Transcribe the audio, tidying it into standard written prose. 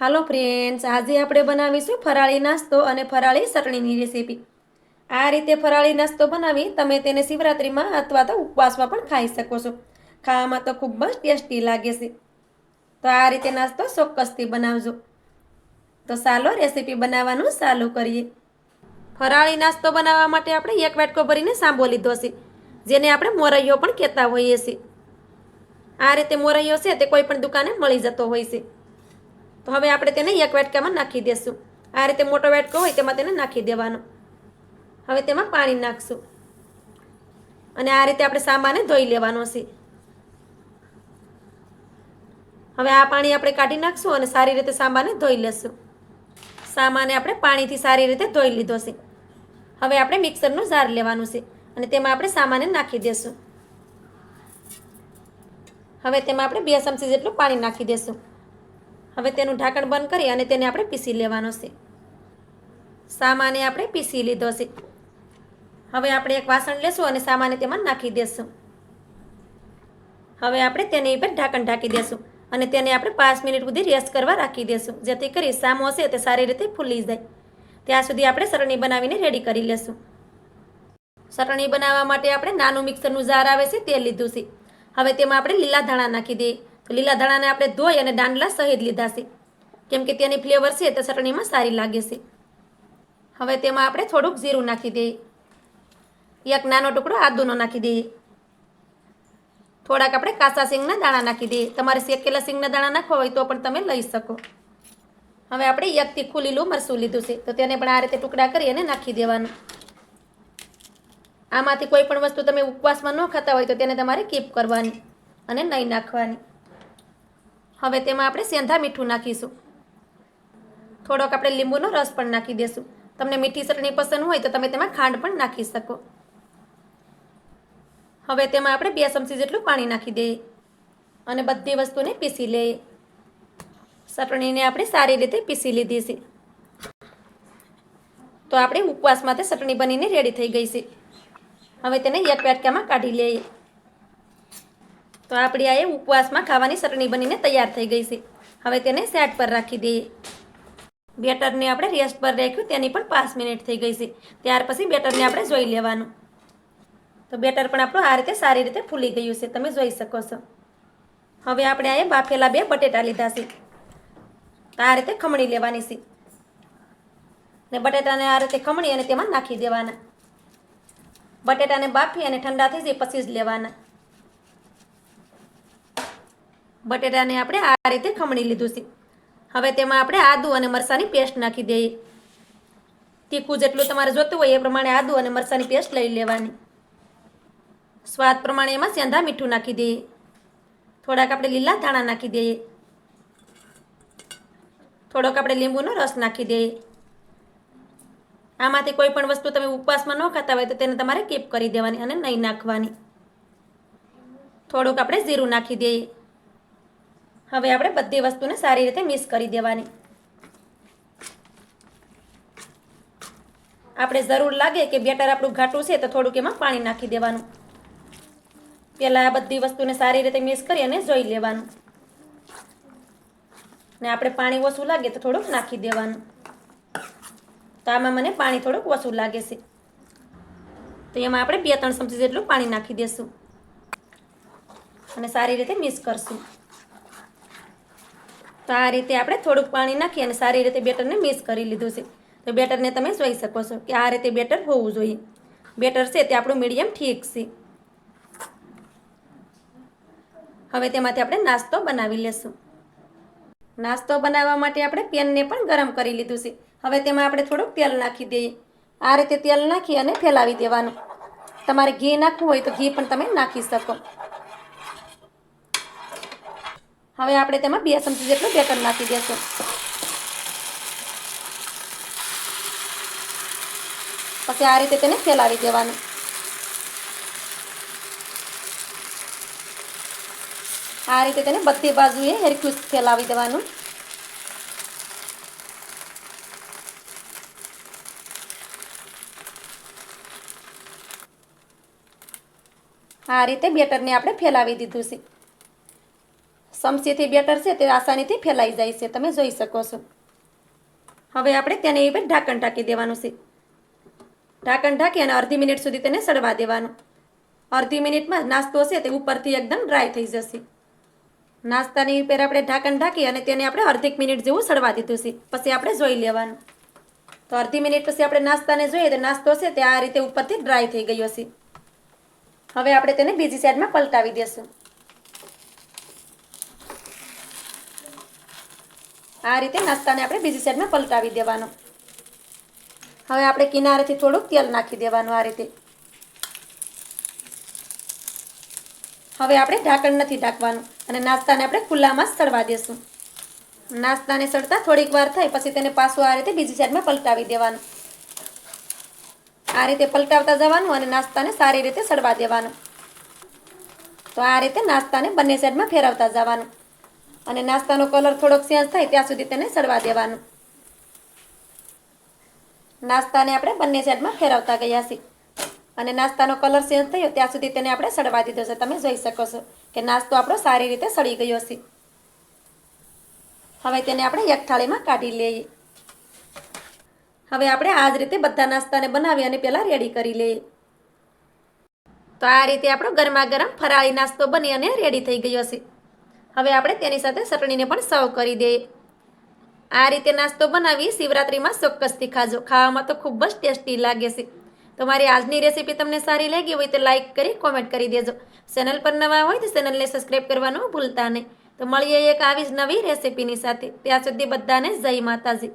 હાલો friends, આજે આપણે બનાવીશું ફરાળી નાસ્તો અને ફરાળી ચટણીની રેસીપી। આ રીતે ફરાળી નાસ્તો બનાવી તમે તેને શિવરાત્રિમાં અથવા તો ઉપવાસમાં પણ ખાઈ શકો છો। ખાવામાં તો ખૂબ જ ટેસ્ટી લાગે છે। તો આ રીતે નાસ્તો ચોક્કસથી બનાવજો। તો ચાલો રેસીપી બનાવવાનું ચાલુ કરીએ। ફરાળી નાસ્તો બનાવવા માટે આપણે એક વાટકો ભરીને સાંભો લીધો છે, જેને આપણે મોરૈયો પણ કહેતા હોઈએ છીએ। આ રીતે મોરૈયો છે તે કોઈ પણ દુકાને મળી જતો હોય છે। તો હવે આપણે તેને એક વાટકામાં નાખી દેશું। આ રીતે મોટો વાટકો હોય તેમાં તેને નાખી દેવાનો। હવે તેમાં પાણી નાખશું અને આ રીતે આપણે સામાને ધોઈ લેવાનો છે। હવે આ પાણી આપણે કાઢી નાખશું અને સારી રીતે સામાને ધોઈ લેશું। સામાને આપણે પાણીથી સારી રીતે ધોઈ લીધો છે। હવે આપણે મિક્સરનું જાર લેવાનું છે અને તેમાં આપણે સામાને નાખી દેશું। હવે તેમાં આપણે 2 ચમચી જેટલું પાણી નાખી દેશું। હવે તેનું ઢાંકણ બંધ કરી અને તેને આપણે પીસી લેવાનો છે। સામાને આપણે પીસી લીધો છે। હવે આપણે એક વાસણ લેશું અને સામાને તેમાં નાખી દેશું। હવે આપણે તેની ઉપર ઢાંકણ ઢાંકી દેશું અને તેને આપણે 5 મિનિટ સુધી રેસ્ટ કરવા રાખી દેશું, જેથી કરી સામો છે તે સારી રીતે ફૂલી જાય। ત્યાં સુધી આપણે ચટણી બનાવીને રેડી કરી લેશું। ચટણી બનાવવા માટે આપણે નાનું મિક્સરનું જાર આવે છે તે લીધું છે। હવે તેમાં આપણે લીલા ધાણા નાખી દઈએ। તો લીલા ધાણાને આપણે ધોઈ અને દાંડલા સહિત લીધા છે, કેમ કે તેની ફ્લેવર છે તે ચટણીમાં સારી લાગે છે। હવે તેમાં આપણે થોડુંક જીરું નાખી દઈએ। એક નાનો ટુકડો આદુનો નાખી દઈએ। થોડાક આપણે કાચા સિંગના દાણા નાખી દઈએ। તમારે શેકેલા સિંગના દાણા નાખવા હોય તો પણ તમે લઈ શકો। હવે આપણે એક તીખું લીલું મરચું લીધું છે, તો તેને પણ આ રીતે ટુકડા કરી અને નાખી દેવાનું। આમાંથી કોઈ પણ વસ્તુ તમે ઉપવાસમાં ન ખાતા હોય તો તેને તમારે કીપ કરવાની અને નહીં નાખવાની। હવે તેમાં આપણે સેંધા મીઠું નાખીશું। થોડોક આપણે લીંબુનો રસ પણ નાખી દેશું। તમને મીઠી ચટણી પસંદ હોય તો તમે તેમાં ખાંડ પણ નાખી શકો। હવે તેમાં આપણે 2 ચમચી જેટલું પાણી નાખી દઈએ અને બધી વસ્તુને પીસી લઈએ। ચટણીને આપણે સારી રીતે પીસી લીધી છે। તો આપણે ઉપવાસ માટે ચટણી બનીને રેડી થઈ ગઈ છે। હવે તેને એક વાટકામાં કાઢી લઈએ। તો આપણી આ ઉપવાસમાં ખાવાની ચટણી બનીને તૈયાર થઈ ગઈ છે। હવે તેને સાઈડ પર રાખી દઈએ। બેટરને આપણે રેસ્ટ પર રાખ્યું, તેની પણ 5 મિનિટ થઈ ગઈ છે। ત્યાર પછી બેટરને આપણે જોઈ લેવાનું। તો બેટર પણ આપણું આ રીતે સારી રીતે ફૂલી ગયું છે, તમે જોઈ શકો છો। હવે આપણે આ બાફેલા 2 બટેટા લીધા છે, તો આ રીતે ખમણી લેવાની છે ને બટેટાને આ રીતે ખમણી અને તેમાં નાખી દેવાના। બટેટાને બાફી અને ઠંડા થઈ જાય પછી જ લેવાના। બટેટાને આપણે આ રીતે ખમણી લીધું છે। હવે તેમાં આપણે આદુ અને મરચાંની પેસ્ટ નાખી દઈએ। તીખું જેટલું તમારે જોતું હોય એ પ્રમાણે આદુ અને મરચાંની પેસ્ટ લઈ લેવાની। સ્વાદ પ્રમાણે એમાં સેંધા મીઠું નાખી દઈએ। થોડાક આપણે લીલા ધાણા નાખી દઈએ। થોડોક આપણે લીંબુનો રસ નાખી દઈએ। આમાંથી કોઈ પણ વસ્તુ તમે ઉપવાસમાં ન ખાતા હોય તો તેને તમારે કીપ કરી દેવાની અને નહીં નાખવાની। થોડુંક આપણે જીરું નાખી દઈએ। હવે આપણે બધી વસ્તુને સારી રીતે મિક્સ કરી દેવાની। આપણે જરૂર લાગે કે બેટર આપણું ઘાટું છે તો થોડુંક એમાં પાણી નાખી દેવાનું। પહેલાં આ બધી વસ્તુને સારી રીતે મિક્સ કરી અને જોઈ લેવાનું ને આપણે પાણી ઓછું લાગે તો થોડુંક નાખી દેવાનું। તો આમાં મને પાણી થોડુંક ઓછું લાગે છે, તો એમાં આપણે 2-3 ચમચી જેટલું પાણી નાખી દઈશું અને સારી રીતે મિક્સ કરશું। તો આ રીતે આપણે થોડુંક પાણી નાખી અને સારી રીતે બેટરને મિક્સ કરી લીધું છે। તો બેટરને તમે જોઈ શકો છો કે આ રીતે બેટર હોવું જોઈએ। બેટર છે તે આપણું મીડિયમ ઠીક છે। હવે તેમાંથી આપણે નાસ્તો બનાવી લેશું। નાસ્તો બનાવવા માટે આપણે પેનને પણ ગરમ કરી લીધું છે। હવે તેમાં આપણે થોડુંક તેલ નાખી દઈએ। આ રીતે તેલ નાખી અને ફેલાવી દેવાનું। તમારે ઘી નાખવું હોય તો ઘી પણ તમે નાખી શકો। હવે આપણે તેમાં 2 ચમચી જેટલું બેટર નાખી દઈશું। પછી આ રીતે તેને ફેલાવી દેવાનું। આ રીતે તેને બધી બાજુએ હરખું ફેલાવી દેવાનું। આ રીતે બેટરને આપણે ફેલાવી દીધું છે। ચમચીથી બેટર છે તે આસાનીથી ફેલાઈ જાય છે, તમે જોઈ શકો છો. હવે આપણે તેને એ પર ઢાંકણ ઢાંકી દેવાનું છે. ઢાંકણ ઢાંકી અને અડધી મિનિટ સુધી તેને સડવા દેવાનું. અડધી મિનિટમાં નાસ્તો છે તે ઉપરથી એકદમ ડ્રાય થઈ જશે. નાસ્તાની ઉપર આપણે ઢાંકણ ઢાંકી અને તેને આપણે અડધી મિનિટ જેવું સડવા દીધું છે. પછી આપણે જોઈ લેવાનું. તો અડધી મિનિટ પછી આપણે નાસ્તાને જોઈએ તો નાસ્તો છે તે આ રીતે ઉપરથી ડ્રાય થઈ ગયો છે. હવે આપણે તેને બીજી સાઈડમાં પલટાવી દેશું. આ રીતે નાસ્તાને આપણે બીજી સાઈડમાં પલટાવી દેવાનો. હવે આપણે કિનારેથી થોડુંક તેલ નાખી દેવાનું આ રીતે. હવે આપણે ઢાંકણ નથી ઢાંકવાનું અને નાસ્તાને આપણે ખુલ્લામાં જ સડવા દેશું. નાસ્તાને સડતા થોડીક વાર થાય પછી તેને પાછું આ રીતે બીજી સાઈડમાં પલટાવી દેવાનું. આ રીતે પલટાવતા જવાનું અને નાસ્તાને સારી રીતે સડવા દેવાનું. તો આ રીતે નાસ્તાને બંને સાઈડમાં ફેરવતા જવાનું અને નાસ્તાનો કલર થોડોક ચેન્જ થાય ત્યાં સુધી તેને સડવા દેવાનું. નાસ્તાને આપણે બંને સાઈડમાં ફેરવતા ગયા છીએ અને નાસ્તાનો કલર ચેન્જ થયો ત્યાં સુધી તેને આપણે સડવા દીધો છે. તમે જોઈ શકો છો કે નાસ્તો આપણો સારી રીતે સડી ગયો છે. હવે તેને આપણે એક થાળીમાં કાઢી લઈએ. હવે આપણે આ જ રીતે બધા નાસ્તાને બનાવી અને પહેલાં રેડી કરી લઈએ. તો આ રીતે આપણો ગરમા ગરમ ફરાળી નાસ્તો બની અને રેડી થઈ ગયો છે. હવે આપણે તેની સાથે ચટણીને પણ સર્વ કરી દઈએ. આ રીતે નાસ્તો બનાવી શિવરાત્રિમાં ચોક્કસથી ખાજો. ખાવામાં તો ખૂબ જ ટેસ્ટી લાગે છે. તો મારી આજની રેસીપી તમને સારી લાગી હોય તો લાઇક કરી કોમેન્ટ કરી દેજો. ચેનલ પર નવા હોય તો ચેનલને સબસ્ક્રાઈબ કરવાનું ભૂલતા નહીં. તો મળીએ એક આવી જ નવી રેસીપીની સાથે. ત્યાં સુધી બધાને જય માતાજી.